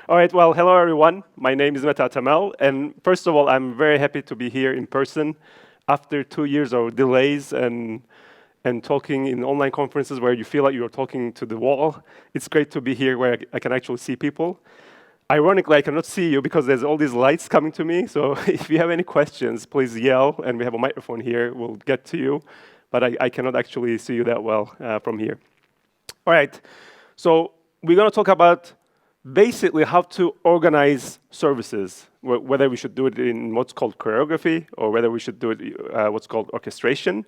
All right, well, hello everyone. My name is Mete Atamel, and first of all, I'm very happy to be here in person after 2 years of delays and talking in online conferences where you feel like you're talking to the wall. It's great to be here where I can actually see people. Ironically, I cannot see you because there's all these lights coming to me, so if you have any questions, please yell, and we have a microphone here. We'll get to you, but I cannot actually see you that well from here. All right, so we're going to talk about basically how to organize services, whether we should do it in what's called choreography or whether we should do it what's called orchestration.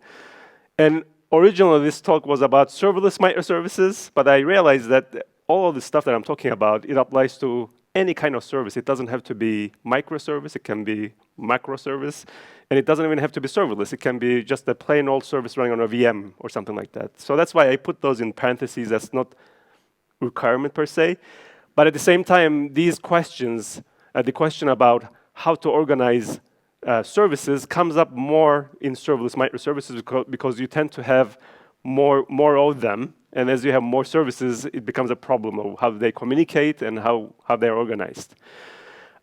And originally, this talk was about serverless microservices, but I realized that all of the stuff that I'm talking about, it applies to any kind of service. It doesn't have to be microservice, it can be macro service, and it doesn't even have to be serverless. It can be just a plain old service running on a VM or something like that. So that's why I put those in parentheses as not requirement per se. But at the same time, these questions, the question about how to organize services comes up more in serverless microservices because you tend to have more of them. And as you have more services, it becomes a problem of how they communicate and how they're organized.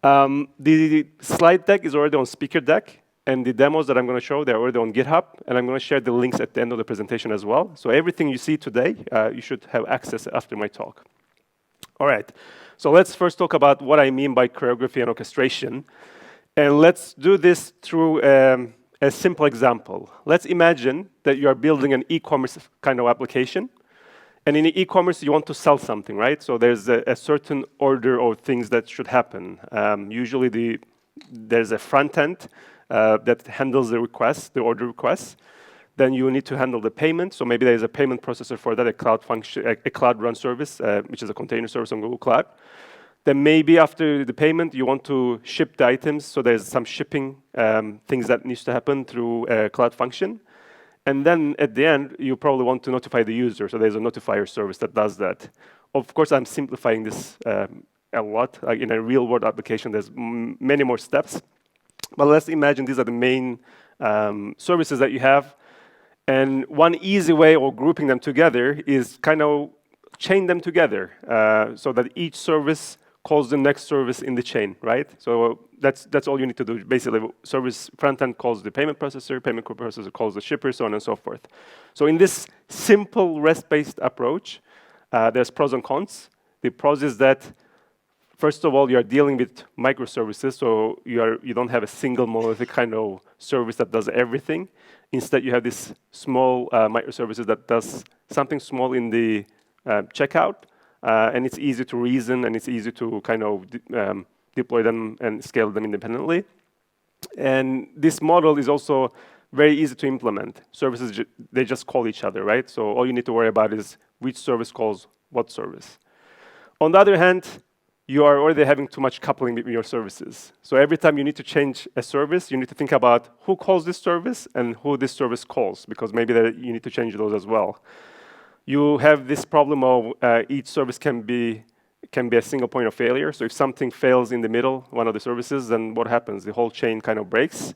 The slide deck is already on speaker deck. And the demos that I'm going to show, they're already on GitHub. And I'm going to share the links at the end of the presentation as well. So everything you see today, you should have access after my talk. All right, so let's first talk about what I mean by choreography and orchestration. And let's do this through a simple example. Let's imagine that you are building an e-commerce kind of application. And in e-commerce, you want to sell something, right? So there's a certain order of things that should happen. Usually there's a front end that handles the requests, the order requests. Then you need to handle the payment. So maybe there's a payment processor for that, a cloud function, a cloud run service, which is a container service on Google Cloud. Then maybe after the payment, you want to ship the items. So there's some shipping things that needs to happen through a cloud function. And then at the end, you probably want to notify the user. So there's a notifier service that does that. Of course, I'm simplifying this a lot. In a real-world application, there's many more steps. But let's imagine these are the main services that you have. And one easy way of grouping them together is kind of chain them together so that each service calls the next service in the chain, right? So that's all you need to do. Basically, service front end calls the payment processor calls the shipper, so on and so forth. So in this simple REST-based approach, there's pros and cons. The pros is that, first of all, you are dealing with microservices, so you don't have a single monolithic kind of service that does everything. Instead, you have this small microservices that does something small in the checkout, and it's easy to reason, and it's easy to kind of deploy them and scale them independently. And this model is also very easy to implement. Services, they just call each other, right? So all you need to worry about is which service calls what service. On the other hand, you are already having too much coupling between your services. So every time you need to change a service, you need to think about who calls this service and who this service calls, because maybe you need to change those as well. You have this problem of each service can be a single point of failure. So if something fails in the middle, one of the services, then what happens? The whole chain kind of breaks.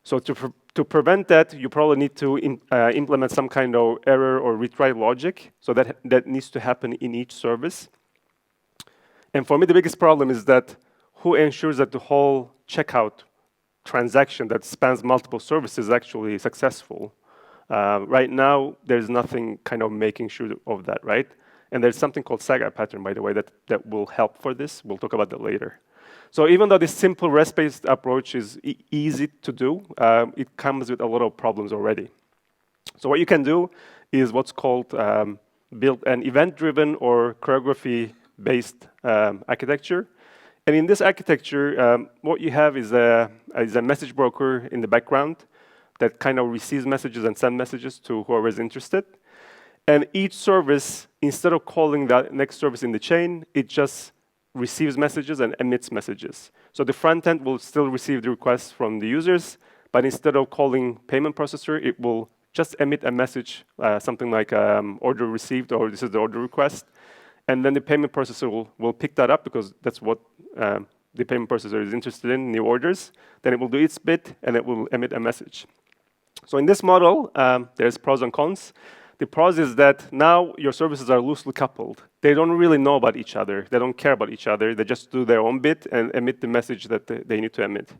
So to prevent that, you probably need to implement some kind of error or retry logic. So that needs to happen in each service. And for me, the biggest problem is that who ensures that the whole checkout transaction that spans multiple services is actually successful? Right now, there's nothing kind of making sure of that, right? And there's something called Saga pattern, by the way, that will help for this. We'll talk about that later. So even though this simple REST-based approach is easy to do, it comes with a lot of problems already. So what you can do is what's called build an event-driven or choreography-based architecture. And in this architecture, what you have is a message broker in the background that kind of receives messages and sends messages to whoever is interested. And each service, instead of calling that next service in the chain, it just receives messages and emits messages. So the front end will still receive the requests from the users, but instead of calling payment processor, it will just emit a message, something like order received, or this is the order request. And then the payment processor will pick that up because that's what the payment processor is interested in, new orders. Then it will do its bit, and it will emit a message. So in this model, there's pros and cons. The pros is that now your services are loosely coupled. They don't really know about each other. They don't care about each other. They just do their own bit and emit the message that they need to emit.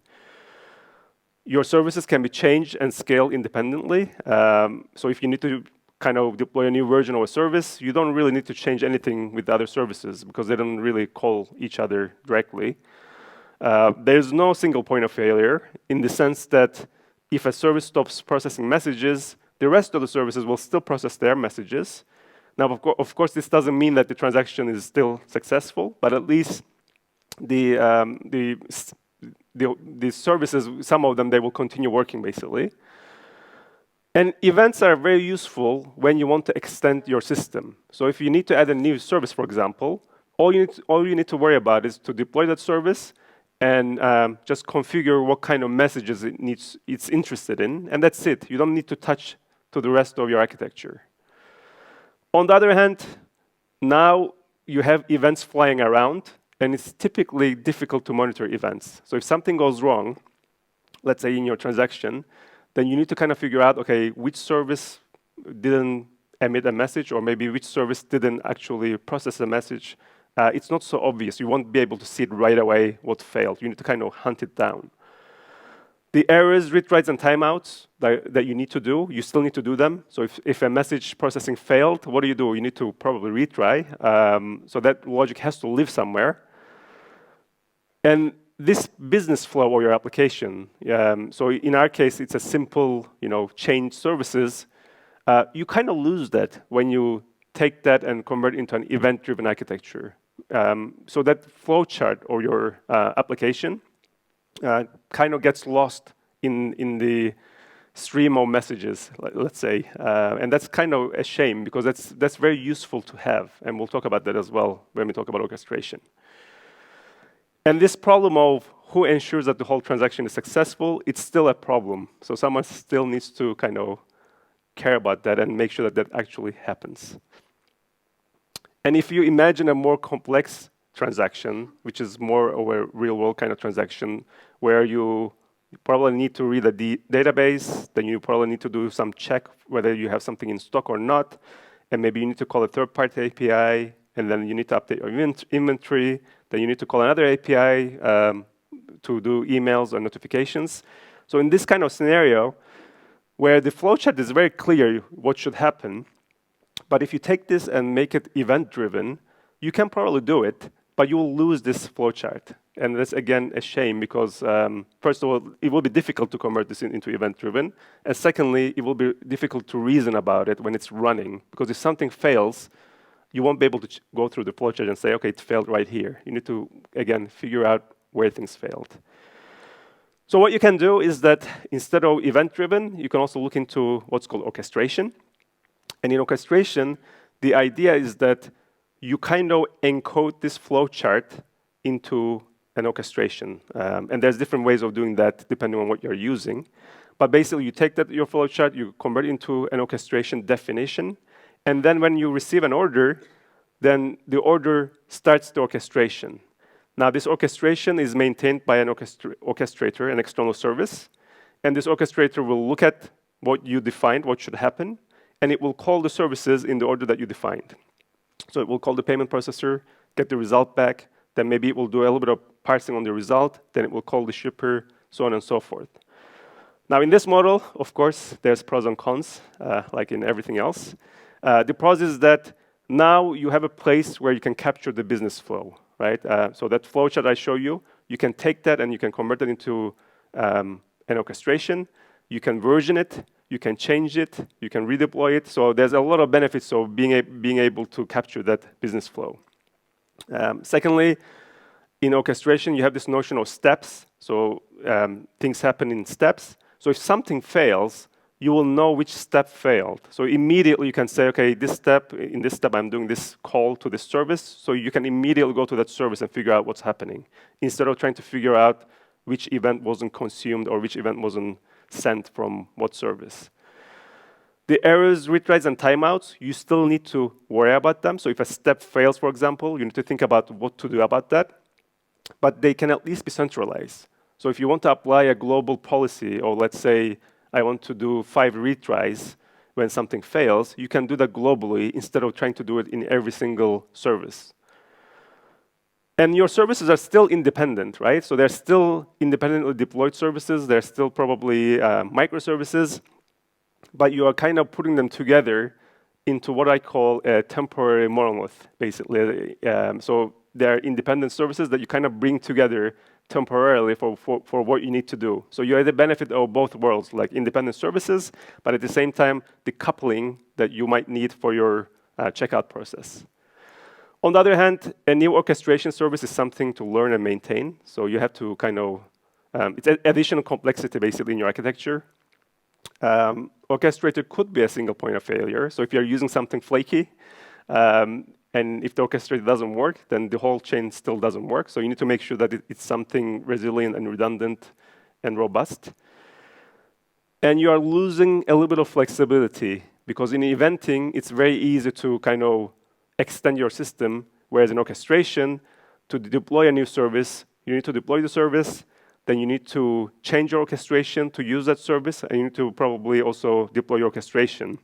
Your services can be changed and scaled independently. So if you need to kind of deploy a new version of a service, you don't really need to change anything with the other services because they don't really call each other directly. There's no single point of failure in the sense that if a service stops processing messages, the rest of the services will still process their messages. Now, of course, this doesn't mean that the transaction is still successful, but at least the services, some of them, they will continue working, basically. And events are very useful when you want to extend your system. So if you need to add a new service, for example, all you need to worry about is to deploy that service and just configure what kind of messages it's interested in, and that's it. You don't need to touch to the rest of your architecture. On the other hand, now you have events flying around, and it's typically difficult to monitor events. So if something goes wrong, let's say in your transaction, then you need to kind of figure out, okay, which service didn't emit a message, or maybe which service didn't actually process a message. It's not so obvious. You won't be able to see it right away what failed. You need to kind of hunt it down. The errors, retries, and timeouts that you need to do, you still need to do them. So if a message processing failed, what do? You need to probably retry. So that logic has to live somewhere. And this business flow of your application, so in our case, it's a simple, change services. You kind of lose that when you take that and convert into an event-driven architecture. So that flowchart or your application kind of gets lost in the stream of messages, let's say. And that's kind of a shame because that's very useful to have. And we'll talk about that as well when we talk about orchestration. And this problem of who ensures that the whole transaction is successful, it's still a problem. So someone still needs to kind of care about that and make sure that that actually happens. And if you imagine a more complex transaction, which is more of a real-world kind of transaction, where you probably need to read a database, then you probably need to do some check whether you have something in stock or not, and maybe you need to call a third-party API, and then you need to update your inventory, then you need to call another API to do emails or notifications. So in this kind of scenario, where the flowchart is very clear what should happen, but if you take this and make it event-driven, you can probably do it, but you will lose this flowchart. And that's, again, a shame because, first of all, it will be difficult to convert this into event-driven. And secondly, it will be difficult to reason about it when it's running. Because if something fails, you won't be able to go through the flowchart and say, okay, it failed right here. You need to, again, figure out where things failed. So what you can do is that instead of event-driven, you can also look into what's called orchestration. And in orchestration, the idea is that you kind of encode this flowchart into an orchestration. And there's different ways of doing that depending on what you're using. But basically, you take your flowchart, you convert it into an orchestration definition, and then when you receive an order, then the order starts the orchestration. Now, this orchestration is maintained by an orchestrator, an external service. And this orchestrator will look at what you defined, what should happen, and it will call the services in the order that you defined. So it will call the payment processor, get the result back, then maybe it will do a little bit of parsing on the result, then it will call the shipper, so on and so forth. Now, in this model, of course, there's pros and cons, like in everything else. The pros is that now you have a place where you can capture the business flow, right? So that flowchart I show you, you can take that and you can convert it into an orchestration. You can version it, you can change it, you can redeploy it. So there's a lot of benefits of being able to capture that business flow. Secondly, in orchestration, you have this notion of steps. So things happen in steps. So if something fails, you will know which step failed. So immediately you can say, okay, in this step, I'm doing this call to this service. So you can immediately go to that service and figure out what's happening, instead of trying to figure out which event wasn't consumed or which event wasn't sent from what service. The errors, retries, and timeouts, you still need to worry about them. So if a step fails, for example, you need to think about what to do about that. But they can at least be centralized. So if you want to apply a global policy, or let's say I want to do 5 retries, when something fails, you can do that globally instead of trying to do it in every single service. And your services are still independent, right? So they're still independently deployed services. They're still probably microservices, but you are kind of putting them together into what I call a temporary monolith, basically. So they're independent services that you kind of bring together temporarily for what you need to do. So you have the benefit of both worlds, like independent services, but at the same time, the coupling that you might need for your checkout process. On the other hand, a new orchestration service is something to learn and maintain. So you have to kind of, it's additional complexity basically in your architecture. Orchestrator could be a single point of failure. So if you're using something flaky, and if the orchestrator doesn't work, then the whole chain still doesn't work. So you need to make sure that it's something resilient and redundant and robust. And you are losing a little bit of flexibility because in eventing, it's very easy to kind of extend your system, whereas in orchestration, to deploy a new service, you need to deploy the service, then you need to change your orchestration to use that service, and you need to probably also deploy your orchestration.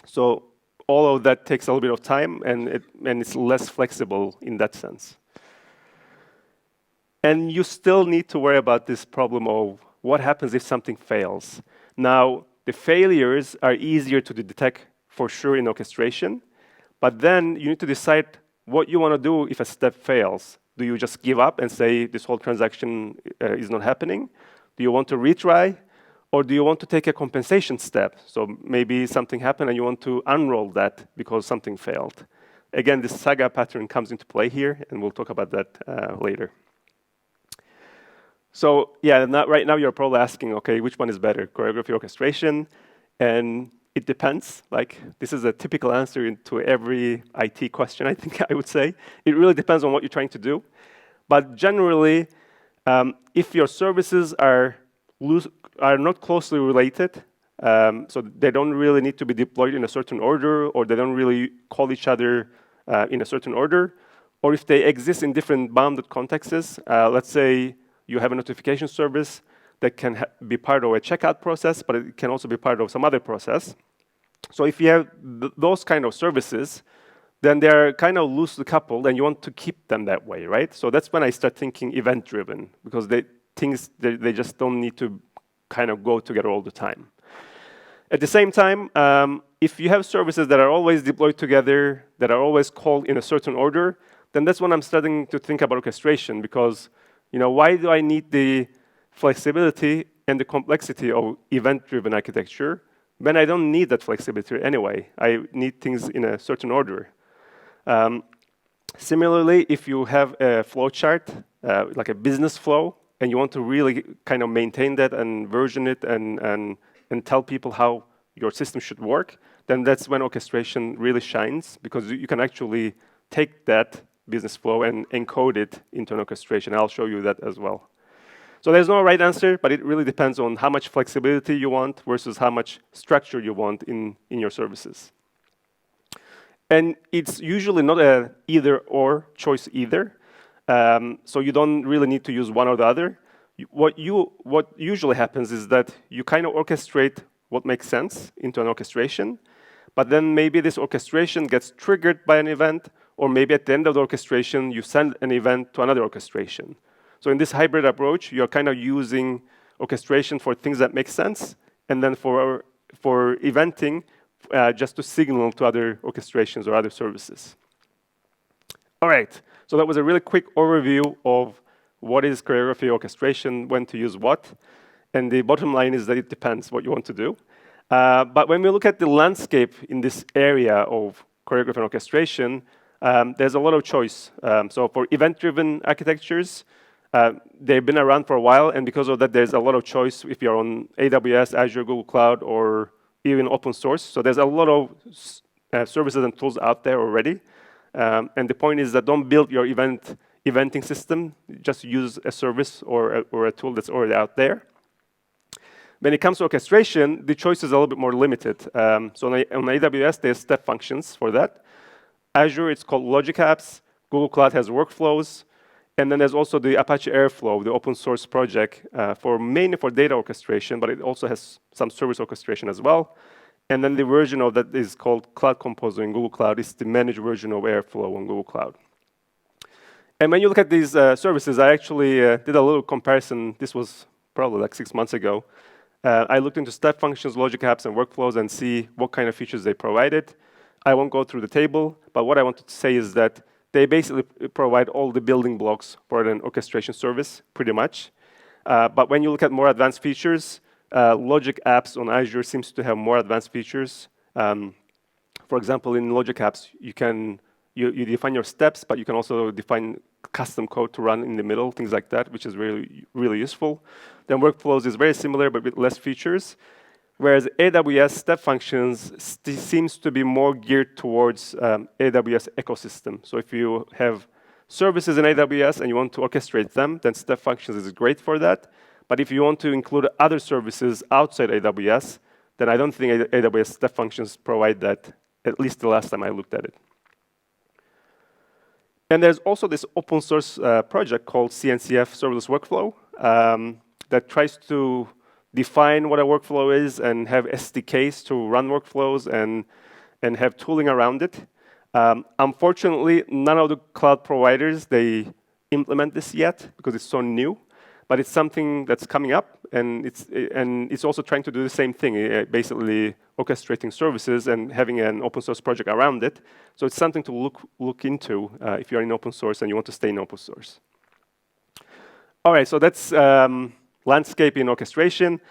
So all of that takes a little bit of time, and it's less flexible in that sense. And you still need to worry about this problem of what happens if something fails. Now, the failures are easier to detect for sure in orchestration, but then you need to decide what you want to do if a step fails. Do you just give up and say this whole transaction is not happening? Do you want to retry? Or do you want to take a compensation step? So maybe something happened and you want to unroll that because something failed. Again, this saga pattern comes into play here, and we'll talk about that later. So yeah, right now you're probably asking, okay, which one is better, choreography, orchestration? And it depends. Like, this is a typical answer to every IT question, I think I would say. It really depends on what you're trying to do. But generally, if your services are not closely related, so they don't really need to be deployed in a certain order, or they don't really call each other in a certain order, or if they exist in different bounded contexts, let's say you have a notification service that can be part of a checkout process, but it can also be part of some other process. So if you have those kind of services, then they're kind of loosely coupled, and you want to keep them that way, right? So that's when I start thinking event-driven, because they just don't need to kind of go together all the time. At the same time, if you have services that are always deployed together, that are always called in a certain order, then that's when I'm starting to think about orchestration, because why do I need the flexibility and the complexity of event-driven architecture when I don't need that flexibility anyway? I need things in a certain order. Similarly, if you have a flowchart, like a business flow, and you want to really kind of maintain that and version it and tell people how your system should work, then that's when orchestration really shines, because you can actually take that business flow and encode it into an orchestration. I'll show you that as well. So there's no right answer, but it really depends on how much flexibility you want versus how much structure you want in your services. And it's usually not a either-or choice either. So you don't really need to use one or the other. What usually happens is that you kind of orchestrate what makes sense into an orchestration, but then maybe this orchestration gets triggered by an event, or maybe at the end of the orchestration, you send an event to another orchestration. So in this hybrid approach, you're kind of using orchestration for things that make sense, and then for eventing, just to signal to other orchestrations or other services. All right, so that was a really quick overview of what is choreography orchestration, when to use what. And the bottom line is that it depends what you want to do. But when we look at the landscape in this area of choreography and orchestration, there's a lot of choice. So for event-driven architectures, they've been around for a while, and because of that, there's a lot of choice if you're on AWS, Azure, Google Cloud, or even open source. So there's a lot of services and tools out there already. And the point is that don't build your eventing system. Just use a service or a tool that's already out there. When it comes to orchestration, the choice is a little bit more limited. So on AWS, there's step functions for that. Azure, it's called Logic Apps. Google Cloud has workflows. And then there's also the Apache Airflow, the open source project, mainly for data orchestration, but it also has some service orchestration as well. And then the version of that is called Cloud Composer in Google Cloud. It's the managed version of Airflow on Google Cloud. And when you look at these services, I actually did a little comparison. This was probably like 6 months ago. I looked into step functions, logic apps, and workflows and see what kind of features they provided. I won't go through the table, but what I wanted to say is that they basically provide all the building blocks for an orchestration service, pretty much. But when you look at more advanced features, logic apps on Azure seems to have more advanced features. For example, in logic apps, you define your steps, but you can also define custom code to run in the middle, things like that, which is really, really useful. Then workflows is very similar, but with less features. Whereas AWS step functions seems to be more geared towards AWS ecosystem. So if you have services in AWS and you want to orchestrate them, then step functions is great for that. But if you want to include other services outside AWS, then I don't think AWS step functions provide that, at least the last time I looked at it. And there's also this open source project called CNCF Serverless Workflow that tries to define what a workflow is and have SDKs to run workflows and have tooling around it. Unfortunately, none of the cloud providers, they implement this yet because it's so new. But it's something that's coming up, and it's also trying to do the same thing, basically orchestrating services and having an open source project around it. So it's something to look into if you're in open source and you want to stay in open source. All right, so that's landscape in orchestration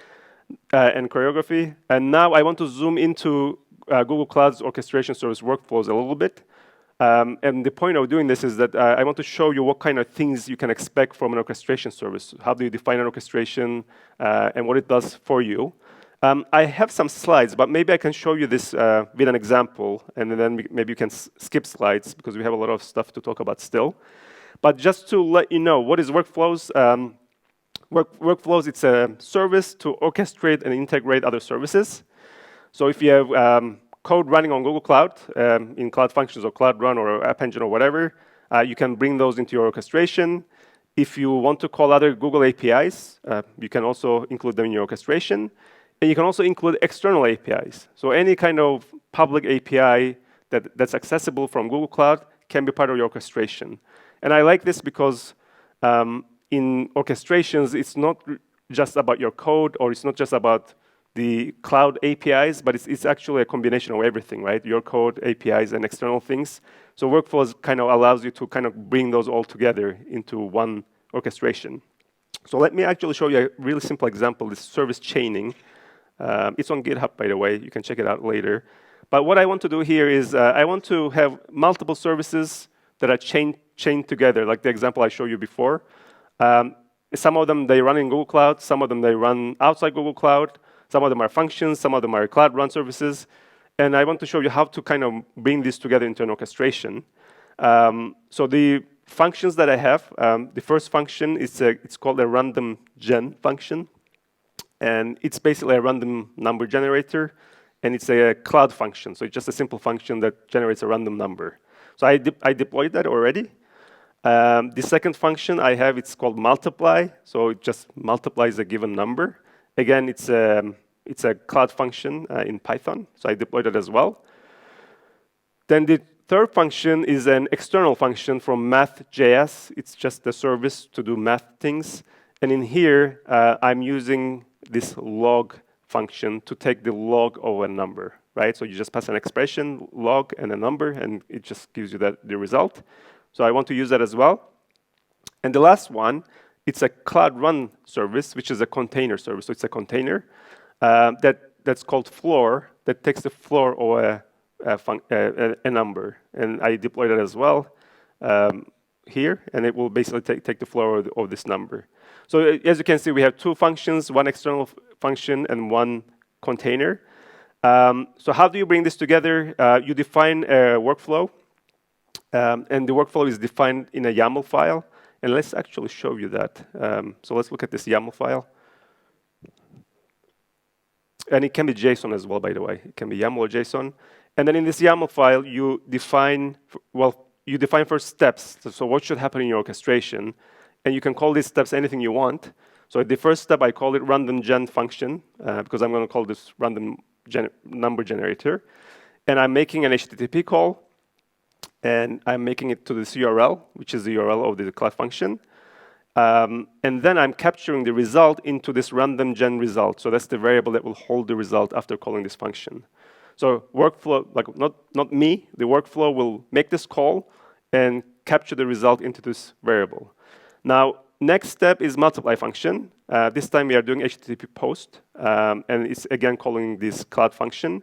and choreography. And now I want to zoom into Google Cloud's orchestration service workflows a little bit. And the point of doing this is that I want to show you what kind of things you can expect from an orchestration service. How do you define an orchestration and what it does for you? I have some slides, but maybe I can show you this with an example, and then maybe you can skip slides because we have a lot of stuff to talk about still. But just to let you know, what is workflows? Workflows, it's a service to orchestrate and integrate other services. So if you have code running on Google Cloud in Cloud Functions or Cloud Run or App Engine or whatever, you can bring those into your orchestration. If you want to call other Google APIs, you can also include them in your orchestration. And you can also include external APIs. So any kind of public API that's accessible from Google Cloud can be part of your orchestration. And I like this because in orchestrations, it's not just about your code, or it's not just about the cloud APIs, but it's actually a combination of everything, right? Your code, APIs, and external things. So workflows kind of allows you to kind of bring those all together into one orchestration. So let me actually show you a really simple example, this service chaining. It's on GitHub, by the way. You can check it out later. But what I want to do here is I want to have multiple services that are chained together, like the example I showed you before. Some of them, they run in Google Cloud. Some of them, they run outside Google Cloud. Some of them are functions, some of them are Cloud Run services. And I want to show you how to kind of bring this together into an orchestration. So the functions that I have, the first function is it's called a random gen function. And it's basically a random number generator. And it's a cloud function. So it's just a simple function that generates a random number. So I deployed that already. The second function I have, it's called multiply. So it just multiplies a given number. Again, it's a cloud function in Python, so I deployed it as well. Then the third function is an external function from math.js. It's just a service to do math things. And in here, I'm using this log function to take the log of a number, right? So you just pass an expression, log, and a number, and it just gives you the result. So I want to use that as well. And the last one, it's a Cloud Run service, which is a container service. So it's a container that's called floor, that takes the floor of a number. And I deployed it as well here, and it will basically take the floor of this number. So as you can see, we have two functions, one external function and one container. So how do you bring this together? You define a workflow, and the workflow is defined in a YAML file. And let's actually show you that. So let's look at this YAML file. And it can be JSON as well, by the way. It can be YAML or JSON. And then in this YAML file, you define first steps. So what should happen in your orchestration? And you can call these steps anything you want. So the first step, I call it random gen function, because I'm going to call this random number generator. And I'm making an HTTP call, and I'm making it to this URL, which is the URL of the cloud function. And then I'm capturing the result into this random gen result. So that's the variable that will hold the result after calling this function. So workflow, like not me, the workflow will make this call and capture the result into this variable. Now, next step is multiply function. This time we are doing HTTP post, and it's again calling this cloud function.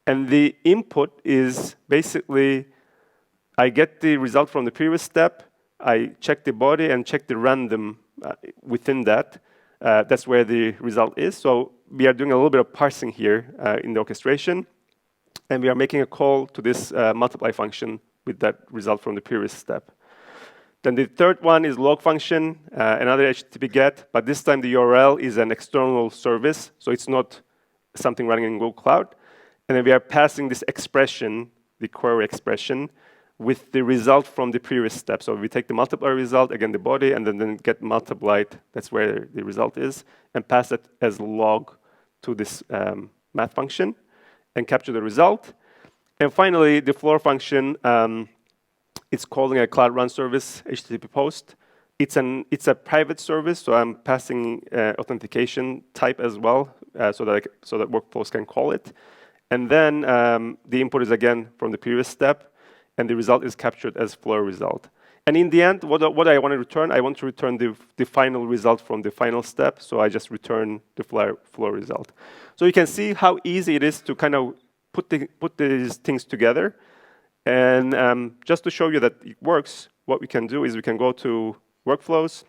And the input is basically, I get the result from the previous step, I check the body and check the random within that. That's where the result is. So we are doing a little bit of parsing here in the orchestration. And we are making a call to this multiply function with that result from the previous step. Then the third one is log function, another HTTP GET, but this time the URL is an external service, so it's not something running in Google Cloud. And then we are passing this expression, the query expression, with the result from the previous step. So we take the multiply result, again the body, and then get multiplied, that's where the result is, and pass it as log to this math function, and capture the result. And finally, the floor function, it's calling a Cloud Run service, HTTP post. It's a private service, so I'm passing authentication type as well, so that workflows can call it. And then the input is again from the previous step, and the result is captured as floor result. And in the end, what I want to return, I want to return the final result from the final step, so I just return the floor result. So you can see how easy it is to kind of put these things together. And just to show you that it works, what we can do is we can go to workflows.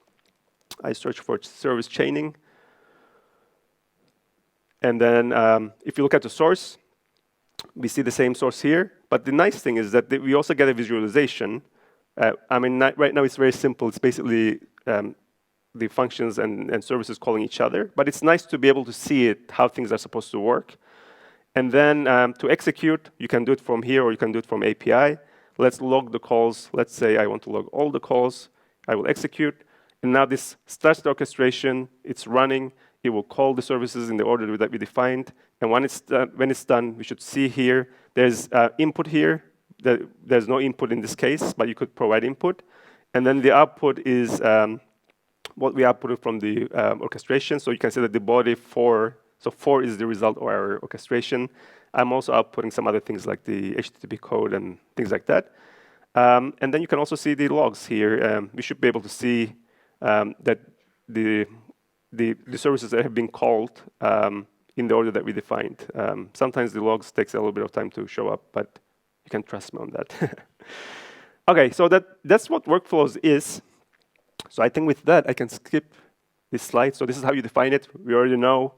I search for service chaining. And then if you look at the source, we see the same source here. But the nice thing is that we also get a visualization. I mean, right now it's very simple. It's basically the functions and services calling each other. But it's nice to be able to see it, how things are supposed to work. And then to execute, you can do it from here or you can do it from API. Let's log the calls. Let's say I want to log all the calls. I will execute. And now this starts the orchestration. It's running. It will call the services in the order that we defined. And when it's done, we should see here, there's input here. There's no input in this case, but you could provide input. And then the output is what we outputted from the orchestration. So you can see that the body 4, so 4 is the result of our orchestration. I'm also outputting some other things like the HTTP code and things like that. And then you can also see the logs here. We should be able to see that the services that have been called in the order that we defined. Sometimes the logs takes a little bit of time to show up, but you can trust me on that. Okay, so that's what workflows is. So I think with that, I can skip this slide. So this is how you define it. We already know.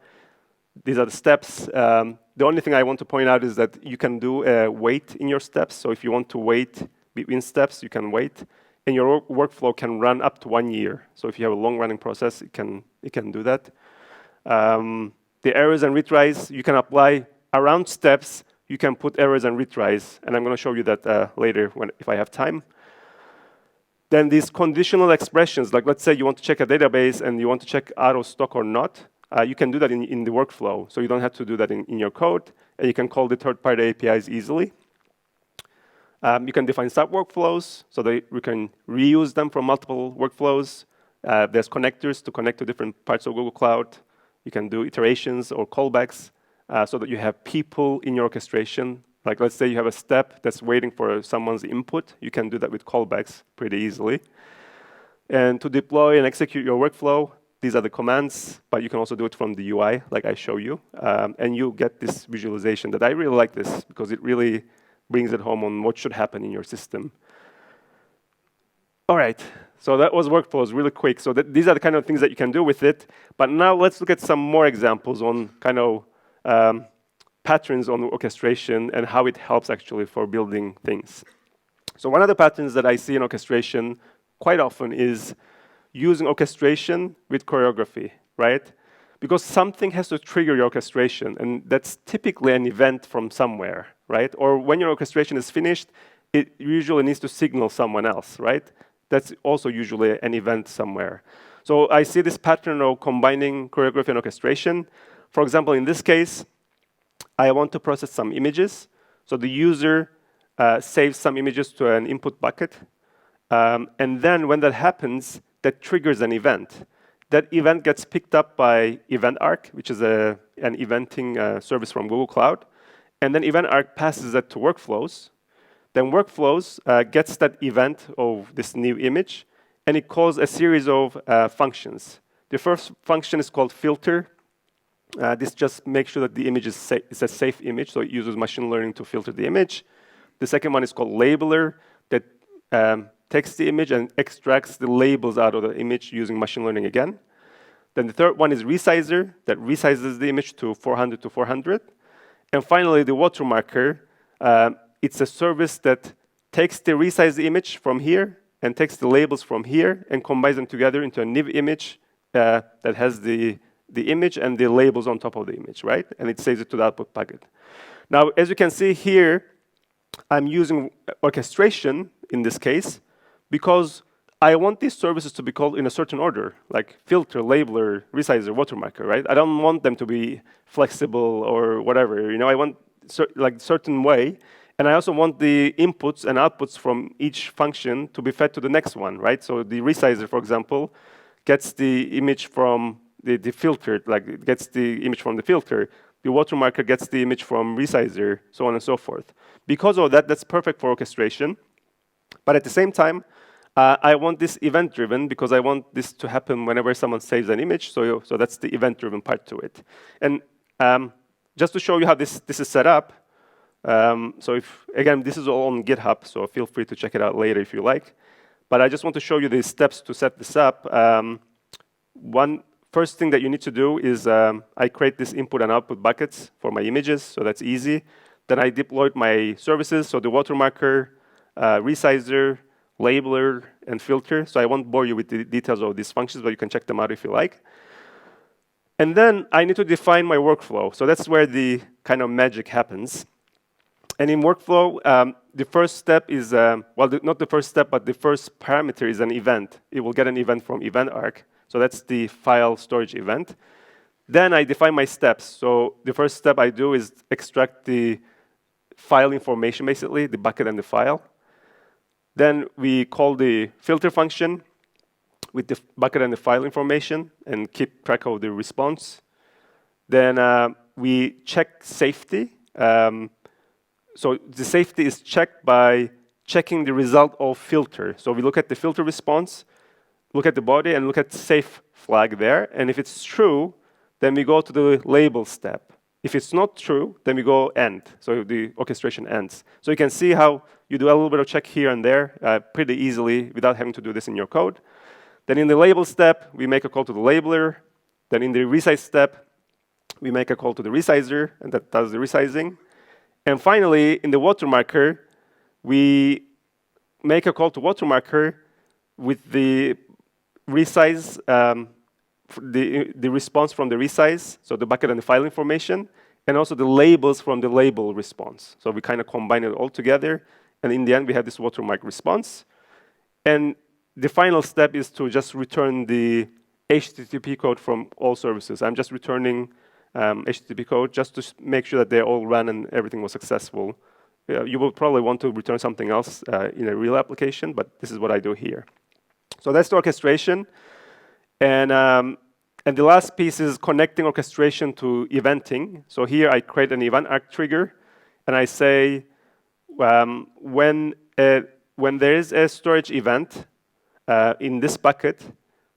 These are the steps. The only thing I want to point out is that you can do a wait in your steps. So if you want to wait between steps, you can wait. And your workflow can run up to 1 year. So if you have a long-running process, it can do that. The errors and retries, you can apply around steps. You can put errors and retries. And I'm going to show you that later if I have time. Then these conditional expressions, like let's say you want to check a database and you want to check out of stock or not, you can do that in the workflow. So you don't have to do that in your code. And you can call the third-party APIs easily. You can define sub-workflows so that we can reuse them from multiple workflows. There's connectors to connect to different parts of Google Cloud. You can do iterations or callbacks so that you have people in your orchestration. Like let's say you have a step that's waiting for someone's input. You can do that with callbacks pretty easily. And to deploy and execute your workflow, these are the commands, but you can also do it from the UI, like I show you. And you get this visualization that I really like this because it really brings it home on what should happen in your system. All right, so that was workflows really quick. So these are the kind of things that you can do with it. But now let's look at some more examples on kind of patterns on orchestration and how it helps actually for building things. So one of the patterns that I see in orchestration quite often is using orchestration with choreography, right? Because something has to trigger your orchestration, and that's typically an event from somewhere, right? Or when your orchestration is finished, it usually needs to signal someone else, right? That's also usually an event somewhere. So I see this pattern of combining choreography and orchestration. For example, in this case, I want to process some images. So the user saves some images to an input bucket. And then when that happens, that triggers an event. That event gets picked up by EventArc, which is an eventing service from Google Cloud. And then EventArc passes that to Workflows. Then Workflows gets that event of this new image, and it calls a series of functions. The first function is called filter. This just makes sure that the image is a safe image, so it uses machine learning to filter the image. The second one is called labeler, that takes the image and extracts the labels out of the image using machine learning again. Then the third one is resizer, that resizes the image to 400 to 400. And finally, the watermarker, it's a service that takes the resized image from here and takes the labels from here and combines them together into a new image that has the image and the labels on top of the image, right? And it saves it to the output bucket. Now, as you can see here, I'm using orchestration in this case because I want these services to be called in a certain order, like filter, labeler, resizer, watermarker, right? I don't want them to be flexible or whatever. You know, I want like certain way. And I also want the inputs and outputs from each function to be fed to the next one, right? So the resizer, for example, gets the image from the filter, like it gets the image from the filter. The watermarker gets the image from resizer, so on and so forth. Because of that, that's perfect for orchestration. But at the same time, I want this event-driven because I want this to happen whenever someone saves an image. So that's the event-driven part to it. And just to show you how this is set up, so again, this is all on GitHub, so feel free to check it out later if you like. But I just want to show you the steps to set this up. One first thing that you need to do is I create this input and output buckets for my images, so that's easy. Then I deployed my services, so the watermarker, resizer, labeler, and filter. So I won't bore you with the details of these functions, but you can check them out if you like. And then I need to define my workflow. So that's where the kind of magic happens. And in workflow, the first step is, not the first step, but the first parameter is an event. It will get an event from EventArc. So that's the file storage event. Then I define my steps. So the first step I do is extract the file information, basically, the bucket and the file. Then we call the filter function with the bucket and the file information and keep track of the response. Then we check safety. So the safety is checked by checking the result of filter. So we look at the filter response, look at the body, and look at safe flag there. And if it's true, then we go to the label step. If it's not true, then we go end. So the orchestration ends. So you can see how you do a little bit of check here and there pretty easily without having to do this in your code. Then in the label step, we make a call to the labeler. Then in the resize step, we make a call to the resizer, and that does the resizing. And finally, in the watermarker, we make a call to watermarker with the resize, the response from the resize, so the bucket and the file information, and also the labels from the label response. So we kind of combine it all together, and in the end, we have this watermark response. And the final step is to just return the HTTP code from all services. I'm just returning HTTP code just to make sure that they all ran and everything was successful. You will probably want to return something else in a real application, but this is what I do here. So that's the orchestration. And the last piece is connecting orchestration to eventing. So here I create an EventArc trigger, and I say when there is a storage event in this bucket,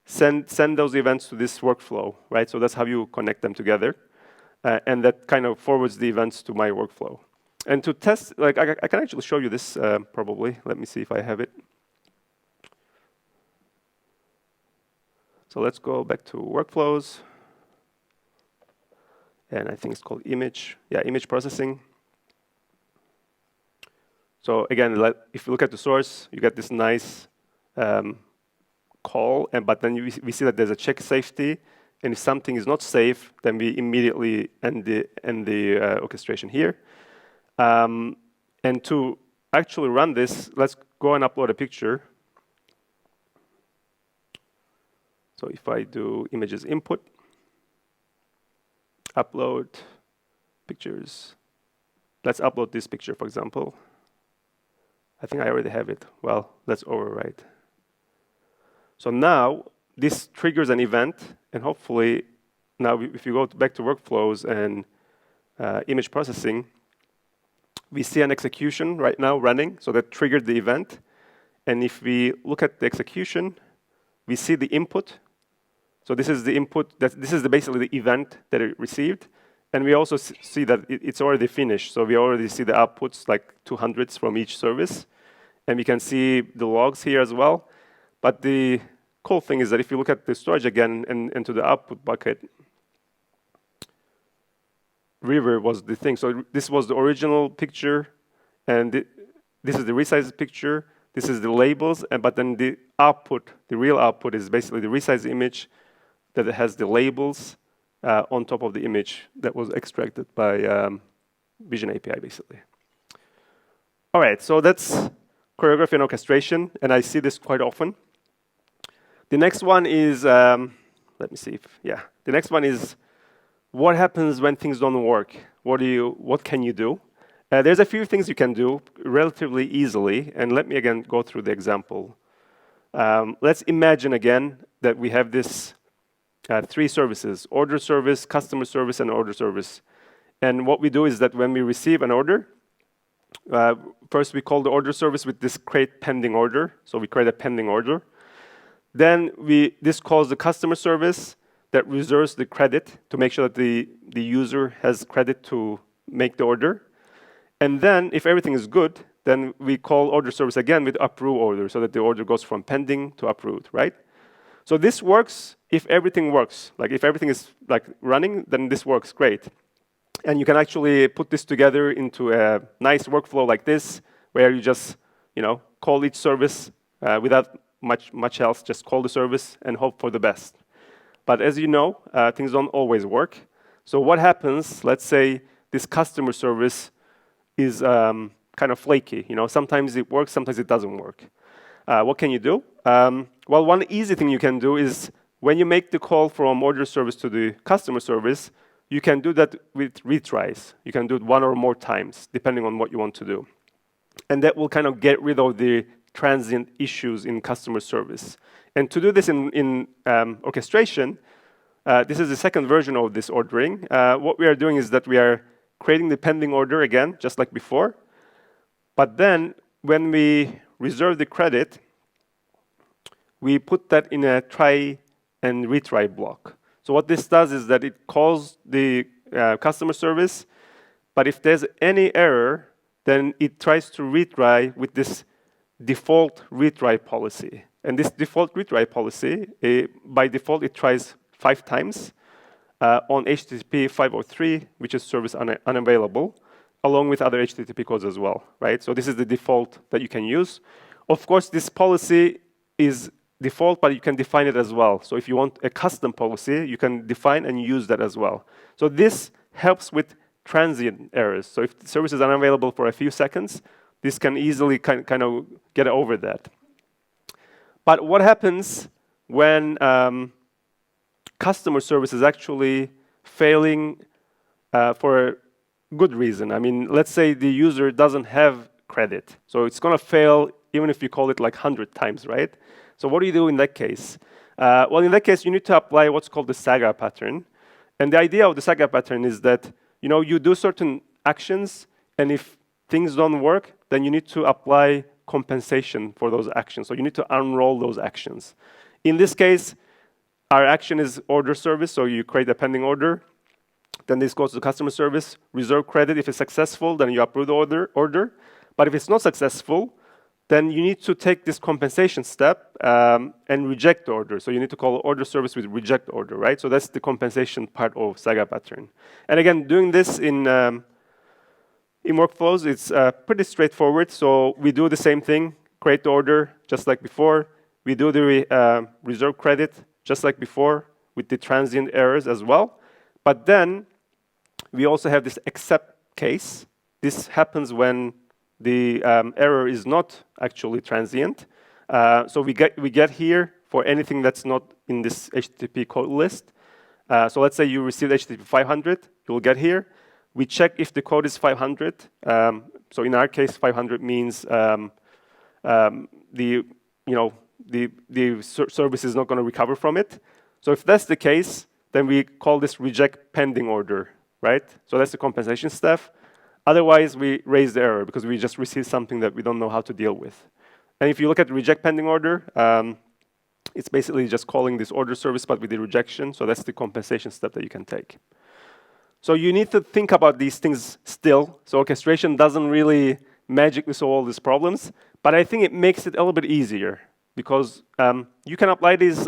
send those events to this workflow, right? So that's how you connect them together. And that kind of forwards the events to my workflow. And to test, like I can actually show you this probably. Let me see if I have it. So let's go back to workflows. And I think it's called image. Yeah, image processing. So again, if you look at the source, you get this nice call, but then we see that there's a check safety. And if something is not safe, then we immediately end the orchestration here. And to actually run this, let's go and upload a picture. So if I do images input, upload, Pictures. Let's upload this picture, for example. I think I already have it. Well, let's overwrite. So now this triggers an event, and hopefully now if you go back to workflows and image processing, we see an execution right now running, so that triggered the event. And if we look at the execution, we see the input. So this is the input, this is basically the event that it received. And we also see that it's already finished. So we already see the outputs, like 200s from each service. And we can see the logs here as well. But the cool thing is that if you look at the storage again and to the output bucket, River was the thing. So this was the original picture, and this is the resized picture. This is the labels, but then the output, the real output, is basically the resized image that has the labels on top of the image that was extracted by Vision API, basically. All right, so that's choreography and orchestration, and I see this quite often. The next one is, let me see if, yeah. The next one is, what happens when things don't work? What can you do? There's a few things you can do relatively easily, and let me again go through the example. Let's imagine again that we have this 3 services: order service, customer service, and order service. And what we do is that when we receive an order, first we call the order service with this create pending order. So we create a pending order. Then this calls the customer service that reserves the credit to make sure that the user has credit to make the order. And then if everything is good, then we call order service again with approve order so that the order goes from pending to approved, right? So this works if everything works. Like if everything is like running, then this works great. And you can actually put this together into a nice workflow like this, where you just, call each service without much else. Just call the service and hope for the best. But as you know, things don't always work. So what happens? Let's say this customer service is kind of flaky. Sometimes it works, sometimes it doesn't work. What can you do? Well, one easy thing you can do is when you make the call from order service to the customer service, you can do that with retries. You can do it 1 or more times, depending on what you want to do. And that will kind of get rid of the transient issues in customer service. And to do this in orchestration, this is the second version of this ordering. What we are doing is that we are creating the pending order again, just like before. But then when we reserve the credit, we put that in a try and retry block. So what this does is that it calls the customer service, but if there's any error, then it tries to retry with this default retry policy. And this default retry policy, by default, it tries 5 times on HTTP 503, which is service unavailable, along with other HTTP codes as well, right? So this is the default that you can use. Of course, this policy is default, but you can define it as well. So if you want a custom policy, you can define and use that as well. So this helps with transient errors. So if the service is unavailable for a few seconds, this can easily kind of get over that. But what happens when customer service is actually failing for a good reason? I mean, let's say the user doesn't have credit. So it's going to fail even if you call it like 100 times, right? So what do you do in that case? Well, in that case, you need to apply what's called the saga pattern. And the idea of the saga pattern is that, you do certain actions, and if things don't work, then you need to apply compensation for those actions. So you need to unroll those actions. In this case, our action is order service, so you create a pending order. Then this goes to customer service, reserve credit. If it's successful, then you approve the order. But if it's not successful, then you need to take this compensation step and reject the order. So you need to call order service with reject order, right? So that's the compensation part of saga pattern. And again, doing this in workflows, it's pretty straightforward. So we do the same thing, create the order just like before. We do the reserve credit just like before with the transient errors as well. But then we also have this except case. This happens when the error is not actually transient. So we get here for anything that's not in this HTTP code list. So let's say you received HTTP 500, you'll get here. We check if the code is 500. So in our case, 500 means the service is not going to recover from it. So if that's the case, then we call this reject pending order, right? So that's the compensation step. Otherwise, we raise the error because we just received something that we don't know how to deal with. And if you look at the reject pending order, it's basically just calling this order service, but with the rejection. So that's the compensation step that you can take. So you need to think about these things still. So orchestration doesn't really magically solve all these problems, but I think it makes it a little bit easier because you can apply these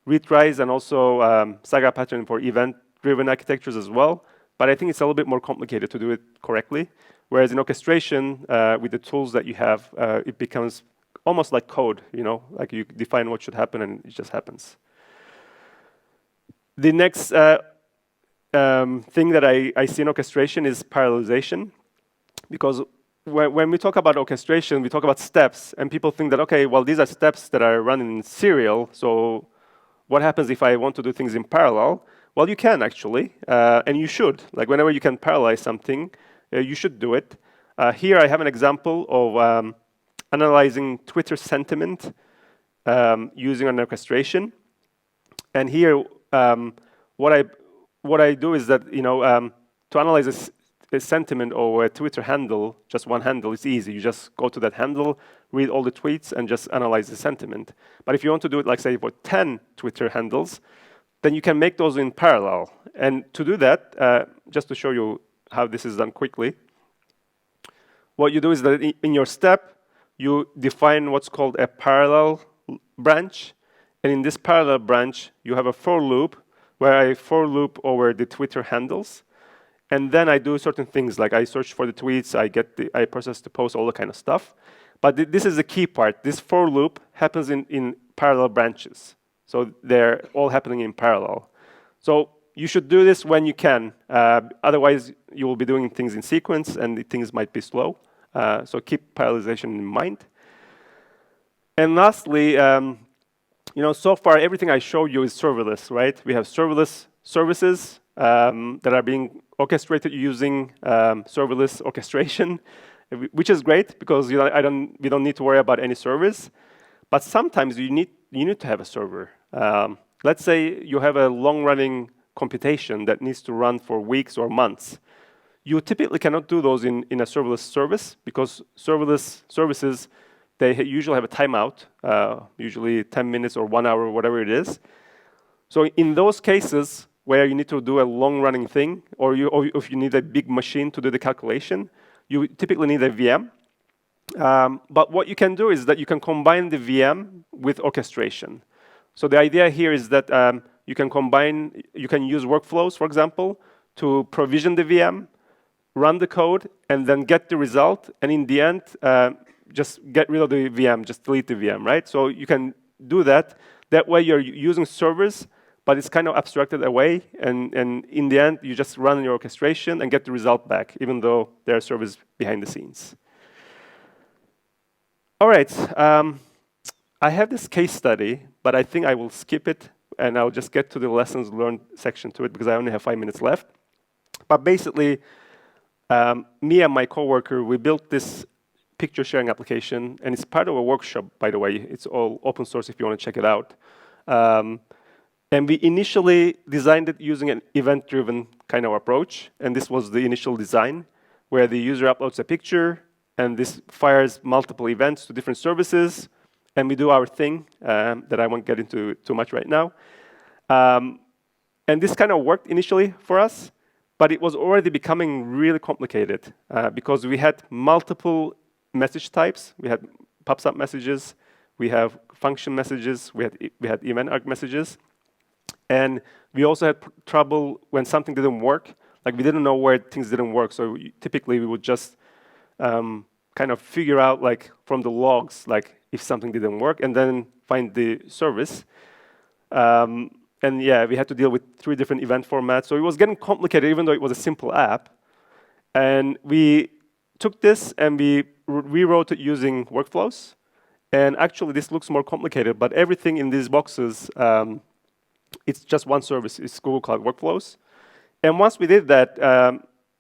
retries and also saga pattern for event-driven architectures as well. But I think it's a little bit more complicated to do it correctly. Whereas in orchestration, with the tools that you have, it becomes almost like code, like you define what should happen and it just happens. The next thing that I see in orchestration is parallelization. Because when we talk about orchestration, we talk about steps, and people think that, okay, well, these are steps that are running in serial, so what happens if I want to do things in parallel? Well, you can actually, and you should. Like whenever you can parallelize something, you should do it. Here I have an example of analyzing Twitter sentiment using an orchestration. And here, what I do is that to analyze a sentiment or a Twitter handle, just one handle, it's easy. You just go to that handle, read all the tweets, and just analyze the sentiment. But if you want to do it, like say, for 10 Twitter handles, then you can make those in parallel. And to do that, just to show you how this is done quickly, what you do is that in your step, you define what's called a parallel branch. And in this parallel branch, you have a for loop where I for loop over the Twitter handles. And then I do certain things, like I search for the tweets, I process the post, all the kind of stuff. But this is the key part. This for loop happens in parallel branches. So they're all happening in parallel. So you should do this when you can. Otherwise, you will be doing things in sequence, and things might be slow. So keep parallelization in mind. And lastly, so far everything I showed you is serverless, right? We have serverless services that are being orchestrated using serverless orchestration, which is great because we don't need to worry about any servers. But sometimes you need to have a server. Let's say you have a long-running computation that needs to run for weeks or months. You typically cannot do those in a serverless service because serverless services, they usually have a timeout, usually 10 minutes or 1 hour, whatever it is. So in those cases where you need to do a long-running thing, or if you need a big machine to do the calculation, you typically need a VM. But what you can do is that you can combine the VM with orchestration. So the idea here is that you can use workflows, for example, to provision the VM, run the code, and then get the result. And in the end, just get rid of the VM, just delete the VM, right? So you can do that. That way you're using servers, but it's kind of abstracted away. And in the end, you just run your orchestration and get the result back, even though there are servers behind the scenes. All right. I have this case study, but I think I will skip it, and I'll just get to the lessons learned section to it because I only have 5 minutes left. But basically, me and my coworker, we built this picture sharing application, and it's part of a workshop, by the way. It's all open source if you want to check it out. And we initially designed it using an event-driven kind of approach, and this was the initial design, where the user uploads a picture, and this fires multiple events to different services, and we do our thing that I won't get into too much right now. And this kind of worked initially for us, but it was already becoming really complicated because we had multiple message types. We had pops-up messages, we have function messages, we had event arc messages, and we also had trouble when something didn't work. Like we didn't know where things didn't work, so typically we would just kind of figure out, like from the logs, like if something didn't work, and then find the service. And yeah, we had to deal with 3 different event formats. So it was getting complicated, even though it was a simple app. And we took this and we rewrote it using workflows. And actually, this looks more complicated, but everything in these boxes, it's just one service. It's Google Cloud Workflows. And once we did that,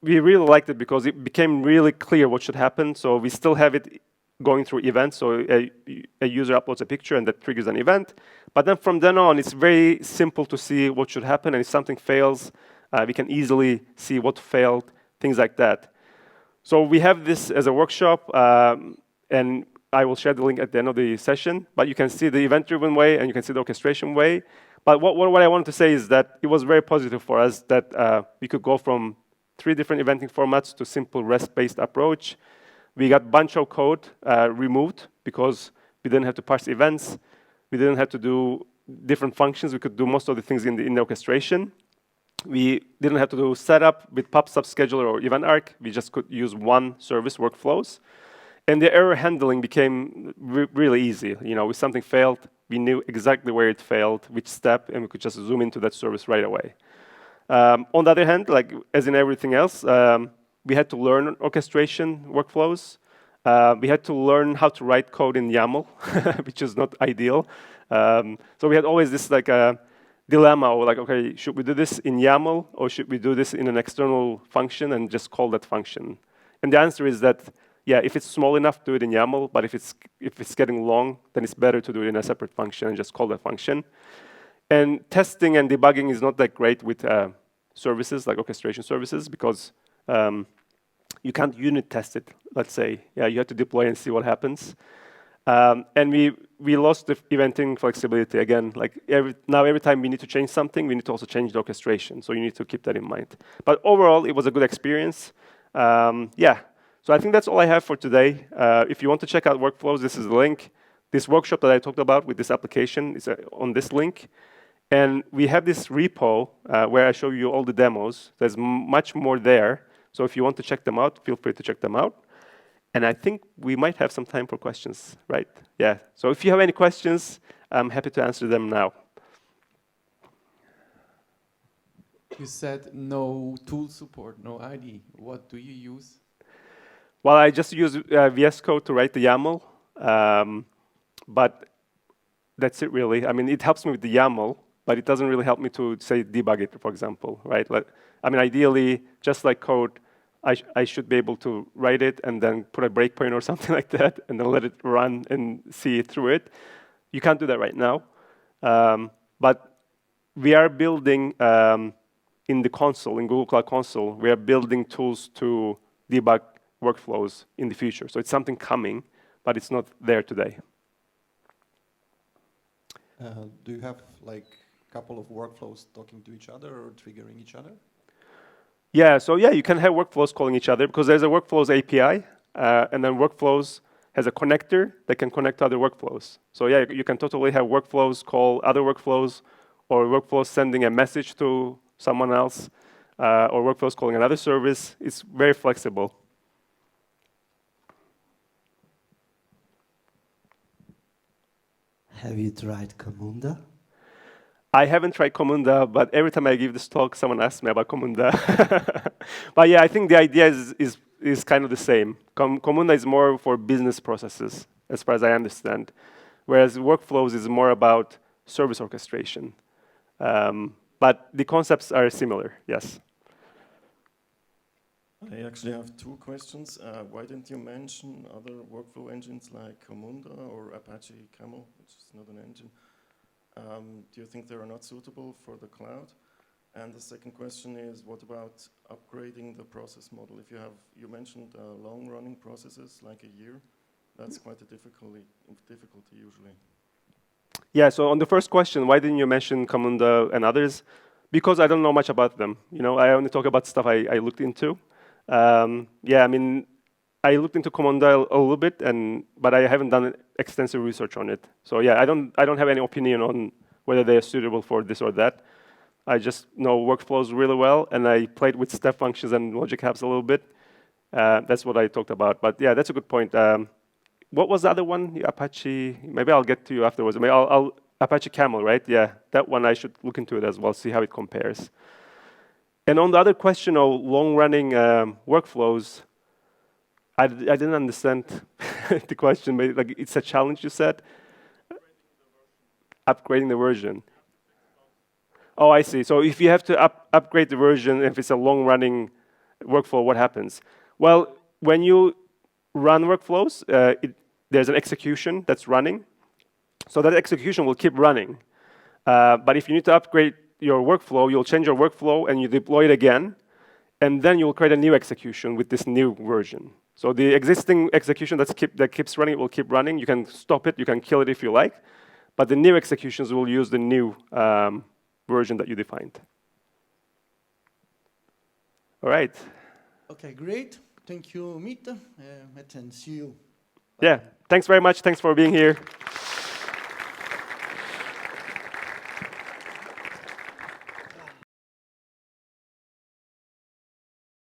we really liked it because it became really clear what should happen. So we still have it going through events. So a user uploads a picture and that triggers an event. But then from then on, it's very simple to see what should happen. And if something fails, we can easily see what failed, things like that. So we have this as a workshop, and I will share the link at the end of the session. But you can see the event-driven way and you can see the orchestration way. But what I wanted to say is that it was very positive for us that we could go from 3 different eventing formats to simple REST-based approach. We got a bunch of code removed because we didn't have to parse events. We didn't have to do different functions. We could do most of the things in the orchestration. We didn't have to do setup with pub/sub scheduler or event arc. We just could use one service workflows. And the error handling became really easy. You know, if something failed, we knew exactly where it failed, which step, and we could just zoom into that service right away. On the other hand, like as in everything else, we had to learn orchestration workflows. We had to learn how to write code in YAML, which is not ideal. So we had always this like dilemma, like, okay, should we do this in YAML or should we do this in an external function and just call that function? And the answer is that, yeah, if it's small enough, do it in YAML. But if it's getting long, then it's better to do it in a separate function and just call that function. And testing and debugging is not that great with services like orchestration services because you can't unit test it, let's say. Yeah, you have to deploy and see what happens. And we lost the eventing flexibility again. Like every time we need to change something, we need to also change the orchestration. So you need to keep that in mind. But overall, it was a good experience. Yeah. So I think that's all I have for today. If you want to check out workflows, this is the link. This workshop that I talked about with this application is on this link. And we have this repo where I show you all the demos. There's much more there. So if you want to check them out, feel free to check them out. And I think we might have some time for questions, right? Yeah. So if you have any questions, I'm happy to answer them now. You said no tool support, no ID. What do you use? Well, I just use VS Code to write the YAML. But that's it, really. I mean, it helps me with the YAML, but it doesn't really help me to, say, debug it, for example, right? I mean, ideally, just like code, I should be able to write it and then put a breakpoint or something like that, and then let it run and see it through it. You can't do that right now. But we are building in the console, in Google Cloud Console, we are building tools to debug workflows in the future. So it's something coming, but it's not there today. Do you have like a couple of workflows talking to each other or triggering each other? Yeah, so yeah, you can have workflows calling each other because there's a workflows API, and then workflows has a connector that can connect to other workflows. So yeah, you can totally have workflows call other workflows, or workflows sending a message to someone else, or workflows calling another service. It's very flexible. Have you tried Camunda? I haven't tried Camunda, but every time I give this talk, someone asks me about Camunda. But yeah, I think the idea is kind of the same. Camunda is more for business processes, as far as I understand, whereas workflows is more about service orchestration. But the concepts are similar, yes. I actually have 2 questions. Why didn't you mention other workflow engines like Camunda or Apache Camel, which is not an engine? Do you think they are not suitable for the cloud? And the second question is, what about upgrading the process model? If you mentioned long-running processes, like a year, that's quite a difficulty usually. Yeah, so on the first question, why didn't you mention Camunda and others? Because I don't know much about them. You know, I only talk about stuff I looked into. Yeah, I mean, I looked into Camunda a little bit, but I haven't done extensive research on it. So yeah, I don't have any opinion on whether they are suitable for this or that. I just know workflows really well, and I played with step functions and logic apps a little bit. That's what I talked about. But yeah, that's a good point. What was the other one? Apache? Maybe I'll get to you afterwards. Maybe Apache Camel, right? Yeah, that one I should look into it as well, see how it compares. And on the other question of long-running workflows, I didn't understand the question. But like, it's a challenge, you said? Upgrading the version. Oh, I see. So if you have to upgrade the version, if it's a long-running workflow, what happens? Well, when you run workflows, there's an execution that's running. So that execution will keep running. But if you need to upgrade your workflow, you'll change your workflow and you deploy it again. And then you'll create a new execution with this new version. So the existing execution that keeps running will keep running. You can stop it, you can kill it if you like. But the new executions will use the new version that you defined. All right. Okay, great. Thank you, Mete. And see you. Yeah, thanks very much. Thanks for being here.